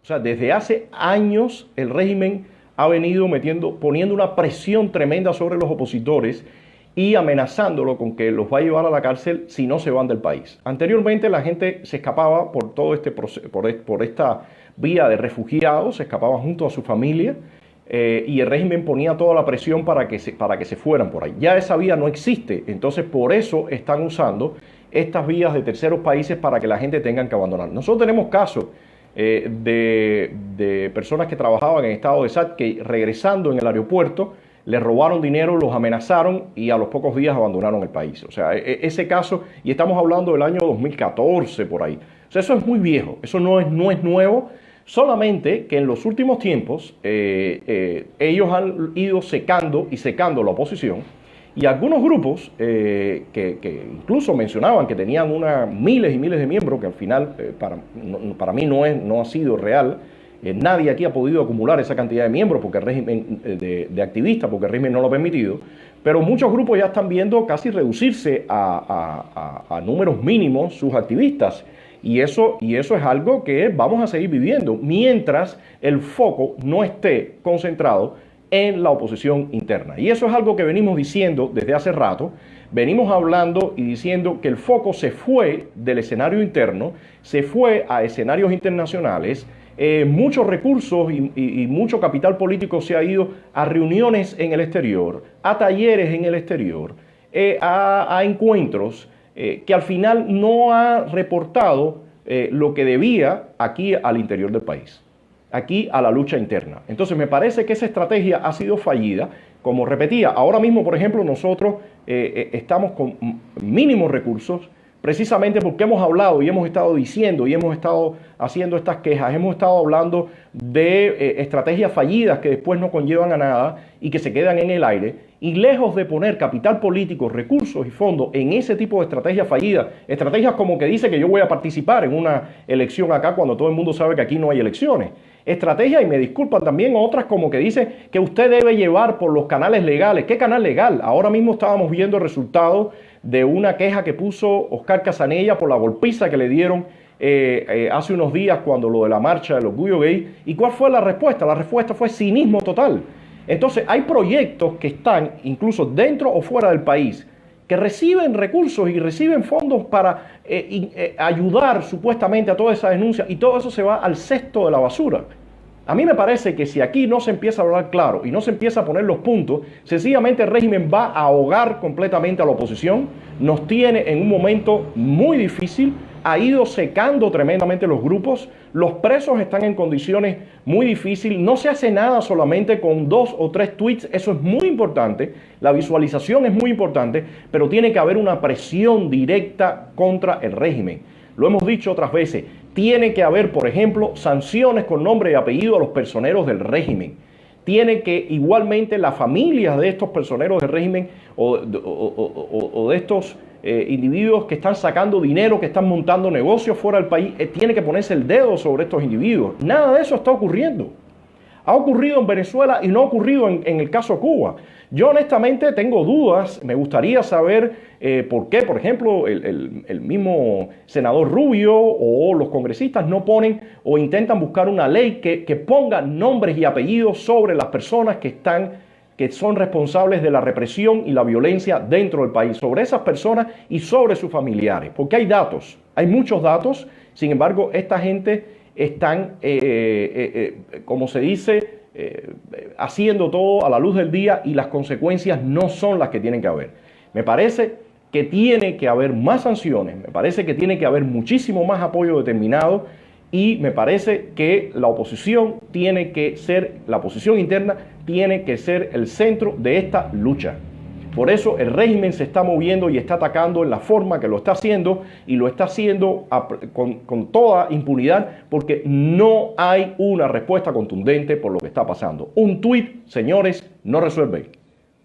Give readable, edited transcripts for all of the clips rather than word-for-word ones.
sea, desde hace años el régimen ha venido poniendo una presión tremenda sobre los opositores y amenazándolo con que los va a llevar a la cárcel si no se van del país. Anteriormente la gente se escapaba por todo este proceso, por esta vía de refugiados, se escapaban junto a su familia y el régimen ponía toda la presión para que se fueran por ahí. Ya esa vía no existe, entonces por eso están usando estas vías de terceros países para que la gente tenga que abandonar. Nosotros tenemos casos de personas que trabajaban en estado de SAT que regresando en el aeropuerto les robaron dinero, los amenazaron y a los pocos días abandonaron el país. O sea, ese caso, y estamos hablando del año 2014 por ahí. O sea, eso es muy viejo, eso no es nuevo, solamente que en los últimos tiempos ellos han ido secando la oposición y algunos grupos que incluso mencionaban que tenían miles y miles de miembros, que al final para mí no ha sido real. Nadie aquí ha podido acumular esa cantidad de miembros porque el régimen de activistas, porque el régimen no lo ha permitido, pero muchos grupos ya están viendo casi reducirse a números mínimos sus activistas y eso es algo que vamos a seguir viviendo mientras el foco no esté concentrado en la oposición interna. Y eso es algo que venimos diciendo desde hace rato. Venimos hablando y diciendo que el foco se fue del escenario interno, se fue a escenarios internacionales. Muchos recursos y mucho capital político se ha ido a reuniones en el exterior, a talleres en el exterior, a encuentros que al final no ha reportado lo que debía aquí al interior del país, aquí a la lucha interna. Entonces me parece que esa estrategia ha sido fallida. Como repetía, ahora mismo, por ejemplo, nosotros estamos con mínimos recursos, precisamente porque hemos hablado y hemos estado diciendo y hemos estado haciendo estas quejas, hemos estado hablando de estrategias fallidas que después no conllevan a nada y que se quedan en el aire, y lejos de poner capital político, recursos y fondos en ese tipo de estrategias fallidas, estrategias como que dice que yo voy a participar en una elección acá cuando todo el mundo sabe que aquí no hay elecciones, estrategias, y me disculpan también otras como que dice que usted debe llevar por los canales legales. ¿Qué canal legal? Ahora mismo estábamos viendo el resultado de una queja que puso Oscar Casanella por la golpiza que le dieron hace unos días cuando lo de la marcha del orgullo gay. ¿Y cuál fue la respuesta? La respuesta fue cinismo total. Entonces hay proyectos que están incluso dentro o fuera del país que reciben recursos y reciben fondos para ayudar supuestamente a toda esa denuncia, y todo eso se va al cesto de la basura. A mí me parece que si aquí no se empieza a hablar claro y no se empieza a poner los puntos, sencillamente el régimen va a ahogar completamente a la oposición, nos tiene en un momento muy difícil, ha ido secando tremendamente los grupos, los presos están en condiciones muy difíciles, no se hace nada solamente con 2 o 3 tweets, eso es muy importante, la visualización es muy importante, pero tiene que haber una presión directa contra el régimen. Lo hemos dicho otras veces, tiene que haber, por ejemplo, sanciones con nombre y apellido a los personeros del régimen. Tiene que igualmente las familias de estos personeros del régimen o de estos individuos que están sacando dinero, que están montando negocios fuera del país, tiene que ponerse el dedo sobre estos individuos. Nada de eso está ocurriendo. Ha ocurrido en Venezuela y no ha ocurrido en el caso Cuba. Yo honestamente tengo dudas, me gustaría saber por qué, por ejemplo, el mismo senador Rubio o los congresistas no ponen o intentan buscar una ley que ponga nombres y apellidos sobre las personas que son responsables de la represión y la violencia dentro del país, sobre esas personas y sobre sus familiares, porque hay datos, hay muchos datos. Sin embargo, esta gente están, como se dice, haciendo todo a la luz del día y las consecuencias no son las que tienen que haber. Me parece que tiene que haber más sanciones, me parece que tiene que haber muchísimo más apoyo determinado, y me parece que la oposición tiene que ser, la oposición interna tiene que ser el centro de esta lucha. Por eso el régimen se está moviendo y está atacando en la forma que lo está haciendo, y lo está haciendo con toda impunidad, porque no hay una respuesta contundente por lo que está pasando. Un tuit, señores, no resuelve.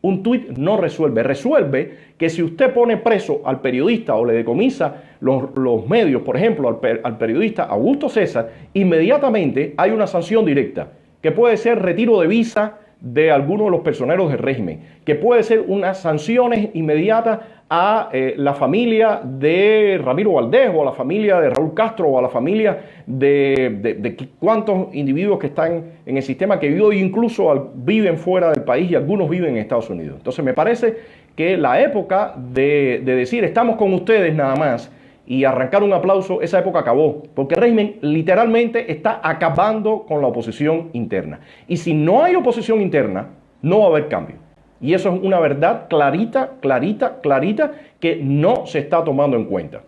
Un tuit no resuelve. Resuelve que si usted pone preso al periodista o le decomisa los medios, por ejemplo, al periodista Augusto César, inmediatamente hay una sanción directa, que puede ser retiro de visa, de algunos de los personeros del régimen, que puede ser unas sanciones inmediatas a la familia de Ramiro Valdés o a la familia de Raúl Castro o a la familia de cuántos individuos que están en el sistema que hoy incluso viven fuera del país y algunos viven en Estados Unidos. Entonces me parece que la época de decir estamos con ustedes nada más y arrancar un aplauso, esa época acabó, porque el régimen literalmente está acabando con la oposición interna. Y si no hay oposición interna, no va a haber cambio. Y eso es una verdad clarita, clarita, clarita, que no se está tomando en cuenta.